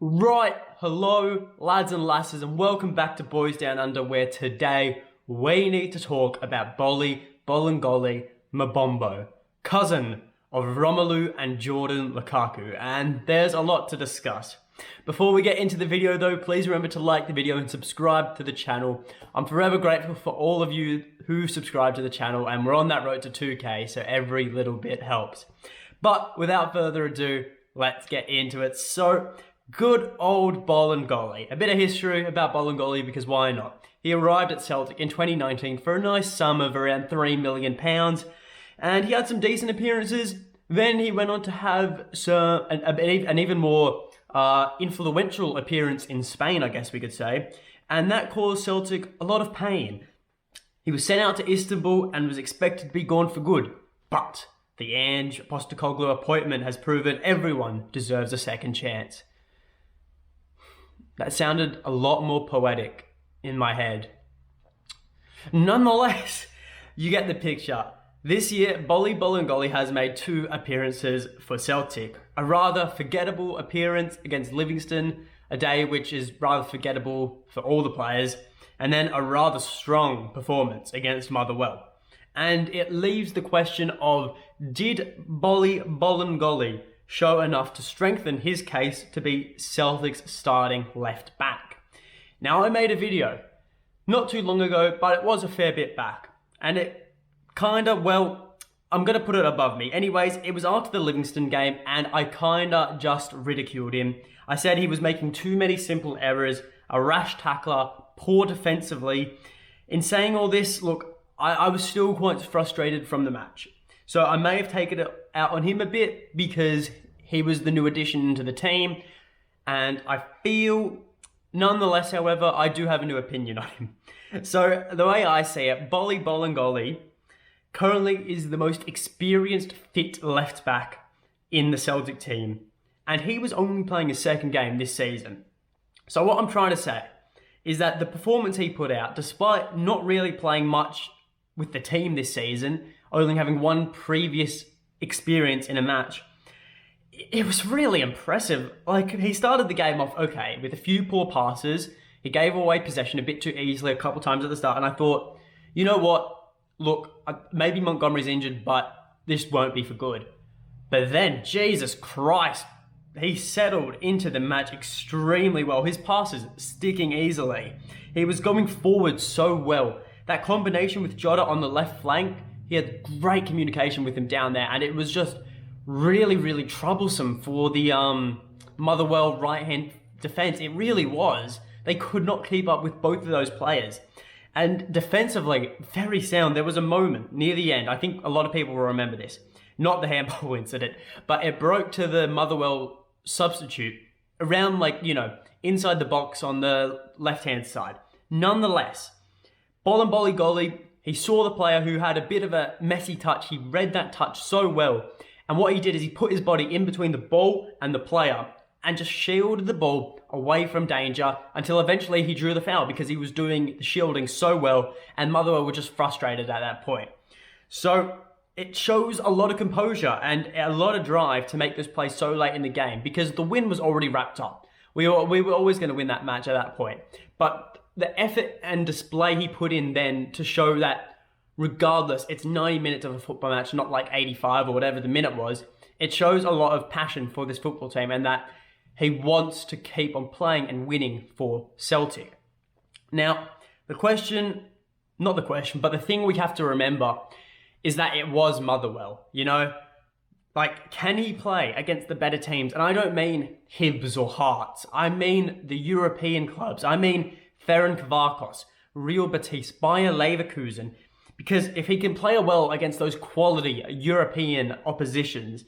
Right, hello lads and lasses, and welcome back to Boys Down Under, where today we need to talk about Boli Bolingoli Mbombo, cousin of Romelu and Jordan Lukaku, and there's a lot to discuss. Before we get into the video though, please remember to like the video and subscribe to the channel. I'm forever grateful for all of you who subscribe to the channel, and we're on that road to 2K, so every little bit helps. But without further ado, let's get into it. So, good old Bolingoli. A bit of history about Bolingoli, because why not? He arrived at Celtic in 2019 for a nice sum of around £3 million, and he had some decent appearances. Then he went on to have an even more influential appearance in Spain, I guess we could say, and that caused Celtic a lot of pain. He was sent out to Istanbul and was expected to be gone for good, but the Ange Postecoglou appointment has proven everyone deserves a second chance. That sounded a lot more poetic in my head. Nonetheless, you get the picture. This year, Boli Bolingoli has made 2 appearances for Celtic. A rather forgettable appearance against Livingston, a day which is rather forgettable for all the players, and then a rather strong performance against Motherwell. And it leaves the question of, did Boli Bolingoli show enough to strengthen his case to be Celtic's starting left back? Now, I made a video not too long ago, but it was a fair bit back, and it I'm gonna put it above me. Anyways, it was after the Livingston game, and I kinda just ridiculed him. I said he was making too many simple errors, a rash tackler, poor defensively. In saying all this, look, I was still quite frustrated from the match. So I may have taken it out on him a bit because he was the new addition to the team. And I feel, nonetheless, however, I do have a new opinion on him. So the way I see it, Boli Bolingoli currently is the most experienced, fit left back in the Celtic team. And he was only playing his second game this season. So what I'm trying to say is that the performance he put out, despite not really playing much with the team this season, only having one previous experience in a match, it was really impressive. Like, he started the game off okay, with a few poor passes. He gave away possession a bit too easily a couple times at the start, and I thought, you know what? Look, maybe Montgomery's injured, but this won't be for good. But then, Jesus Christ, he settled into the match extremely well. His passes sticking easily. He was going forward so well. That combination with Jota on the left flank, he had great communication with him down there, and it was just really, really troublesome for the Motherwell right-hand defence. It really was. They could not keep up with both of those players. And defensively, very sound. There was a moment near the end, I think a lot of people will remember this, not the handball incident, but it broke to the Motherwell substitute around, inside the box on the left-hand side. Nonetheless, Bolingoli, he saw the player who had a bit of a messy touch. He read that touch so well. And what he did is he put his body in between the ball and the player and just shielded the ball away from danger until eventually he drew the foul, because he was doing the shielding so well and Motherwell were just frustrated at that point. So it shows a lot of composure and a lot of drive to make this play so late in the game, because the win was already wrapped up. We were always going to win that match at that point. But the effort and display he put in then to show that regardless, it's 90 minutes of a football match, not like 85 or whatever the minute was, it shows a lot of passion for this football team and that he wants to keep on playing and winning for Celtic. Now, the thing we have to remember is that it was Motherwell, you know? Like, can he play against the better teams? And I don't mean Hibs or Hearts. I mean the European clubs. I mean Ferencváros, Real Betis, Bayer Leverkusen. Because if he can play well against those quality European oppositions,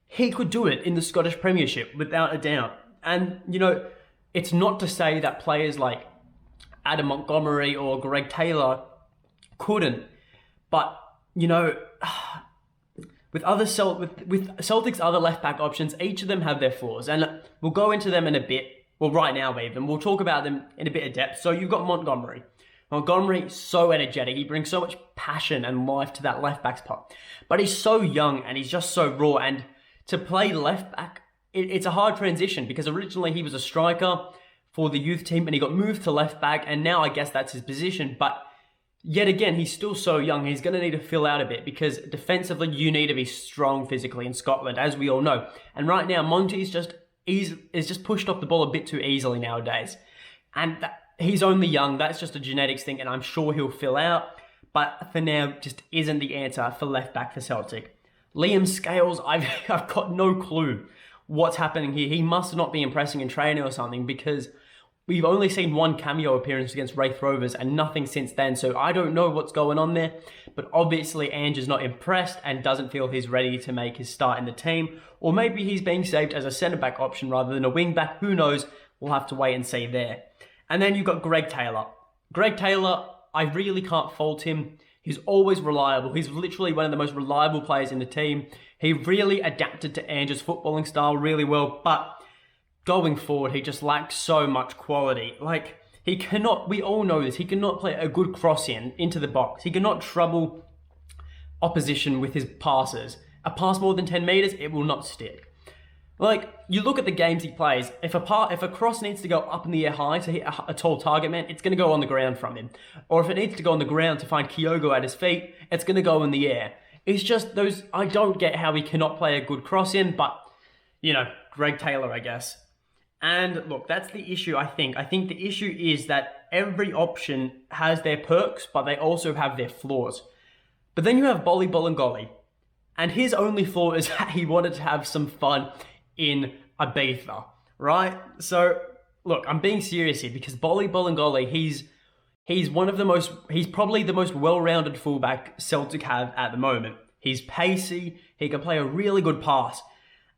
he could do it in the Scottish Premiership without a doubt. And, it's not to say that players like Adam Montgomery or Greg Taylor couldn't. But, with Celtic's other left-back options, each of them have their flaws. And we'll go into them in a bit. Well, right now even. We'll talk about them in a bit of depth. So you've got Montgomery. Montgomery, so energetic. He brings so much passion and life to that left back spot. But he's so young and he's just so raw. And to play left back it's a hard transition because originally he was a striker for the youth team and he got moved to left back, and now I guess that's his position. But yet again, he's still so young. He's going to need to fill out a bit because defensively, you need to be strong physically in Scotland, as we all know. And right now, Monty's is just pushed off the ball a bit too easily nowadays. And he's only young. That's just a genetics thing, and I'm sure he'll fill out. But for now, just isn't the answer for left back for Celtic. Liam Scales, I've got no clue what's happening here. He must not be impressing in training or something because we've only seen one cameo appearance against Wraith Rovers and nothing since then. So I don't know what's going on there. But obviously Ange is not impressed and doesn't feel he's ready to make his start in the team. Or maybe he's being saved as a centre-back option rather than a wing-back. Who knows? We'll have to wait and see there. And then you've got Greg Taylor. Greg Taylor, I really can't fault him. He's always reliable. He's literally one of the most reliable players in the team. He really adapted to Ange's footballing style really well, but going forward, he just lacks so much quality. Like, he cannot, we all know this, he cannot play a good cross into the box. He cannot trouble opposition with his passes. A pass more than 10 metres, it will not stick. Like, you look at the games he plays, if a cross needs to go up in the air high to hit a tall target man, it's going to go on the ground from him. Or if it needs to go on the ground to find Kyogo at his feet, it's going to go in the air. It's just those, I don't get how he cannot play a good cross in, but, you know, Greg Taylor, I guess. And look, that's the issue, I think. I think the issue is that every option has their perks, but they also have their flaws. But then you have Boli Bolingoli, and his only flaw is that he wanted to have some fun in Ibiza, right? So, look, I'm being serious here because Boli Bolingoli, he's probably the most well-rounded fullback Celtic have at the moment. He's pacey, he can play a really good pass,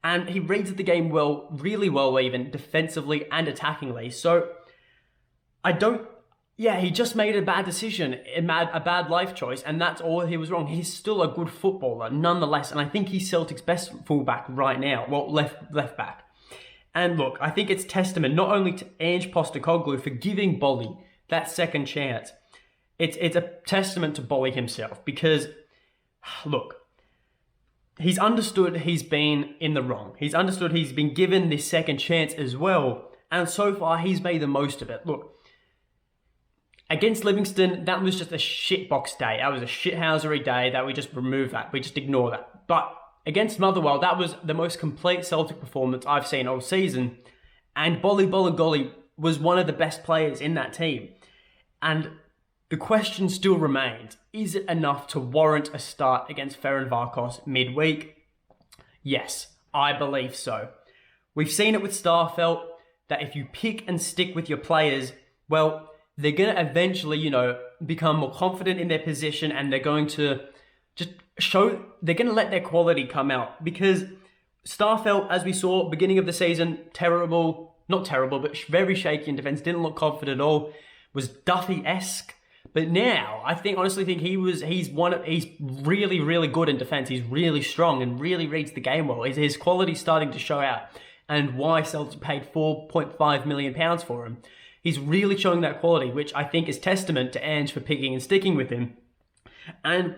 and he reads the game well, really well even, defensively and attackingly. So, he just made a bad decision, a bad life choice, and that's all he was wrong. He's still a good footballer, nonetheless, and I think he's Celtic's best fullback right now. Well, left back. And look, I think it's testament not only to Ange Postecoglou for giving Boli that second chance. It's a testament to Boli himself because, look, he's understood he's been in the wrong. He's understood he's been given this second chance as well, and so far he's made the most of it. Look, against Livingston, that was just a shitbox day. That was a shithousery day that we just remove that. We just ignore that. But against Motherwell, that was the most complete Celtic performance I've seen all season. And Boli Bolingoli was one of the best players in that team. And the question still remains, is it enough to warrant a start against Ferencváros midweek? Yes, I believe so. We've seen it with Starfelt, that if you pick and stick with your players, well, they're going to eventually, become more confident in their position and they're going to they're going to let their quality come out. Because Starfelt, as we saw, beginning of the season, not terrible, but very shaky in defence, didn't look confident at all, was Duffy-esque. But now, I honestly think he's really, really good in defence. He's really strong and really reads the game well. His quality's starting to show out. And why Celtic paid £4.5 million for him. He's really showing that quality, which I think is testament to Ange for picking and sticking with him. And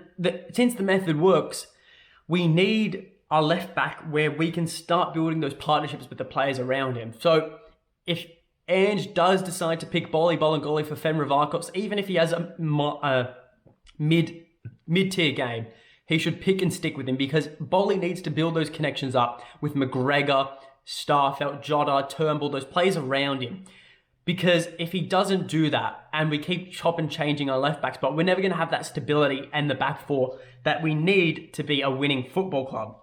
since the method works, we need a left back where we can start building those partnerships with the players around him. So if Ange does decide to pick Boli Bolingoli for Ferencváros, even if he has a mid-tier game, he should pick and stick with him because Boli needs to build those connections up with McGregor, Starfelt, Jota, Turnbull, those players around him. Because if he doesn't do that and we keep chopping changing our left back spot, we're never going to have that stability and the back four that we need to be a winning football club.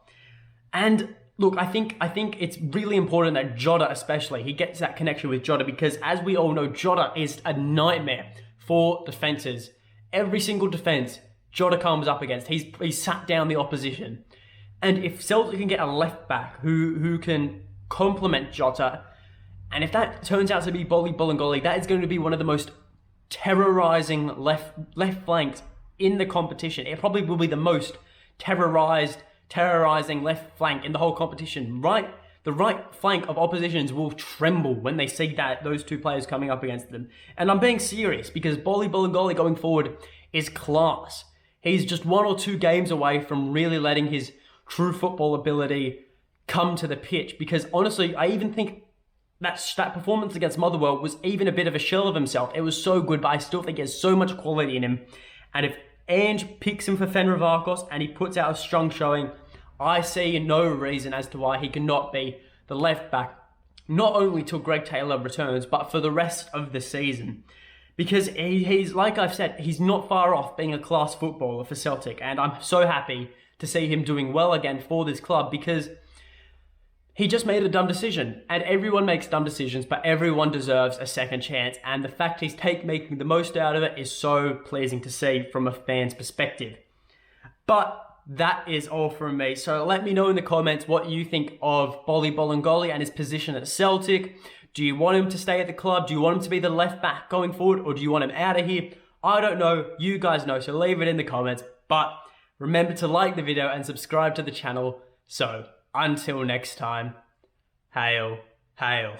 And look, I think it's really important that Jota especially, he gets that connection with Jota because as we all know, Jota is a nightmare for defences. Every single defence Jota comes up against, he's sat down the opposition. And if Celtic can get a left back who can complement Jota, and if that turns out to be Boli Bolingoli, that is going to be one of the most terrorising left flanks in the competition. It probably will be the most terrorising left flank in the whole competition, right? The right flank of oppositions will tremble when they see those two players coming up against them. And I'm being serious because Boli Bolingoli going forward is class. He's just 1 or 2 games away from really letting his true football ability come to the pitch, because honestly, I even think that performance against Motherwell was even a bit of a shell of himself. It was so good, but I still think there's so much quality in him. And if Ange picks him for Fenerbahce and he puts out a strong showing, I see no reason as to why he cannot be the left back, not only till Greg Taylor returns, but for the rest of the season. Because he's, like I've said, he's not far off being a class footballer for Celtic. And I'm so happy to see him doing well again for this club, because he just made a dumb decision. And everyone makes dumb decisions, but everyone deserves a second chance. And the fact he's making the most out of it is so pleasing to see from a fan's perspective. But that is all from me. So let me know in the comments what you think of Boli Bolingoli and his position at Celtic. Do you want him to stay at the club? Do you want him to be the left back going forward? Or do you want him out of here? I don't know. You guys know. So leave it in the comments. But remember to like the video and subscribe to the channel. So until next time, hail, hail.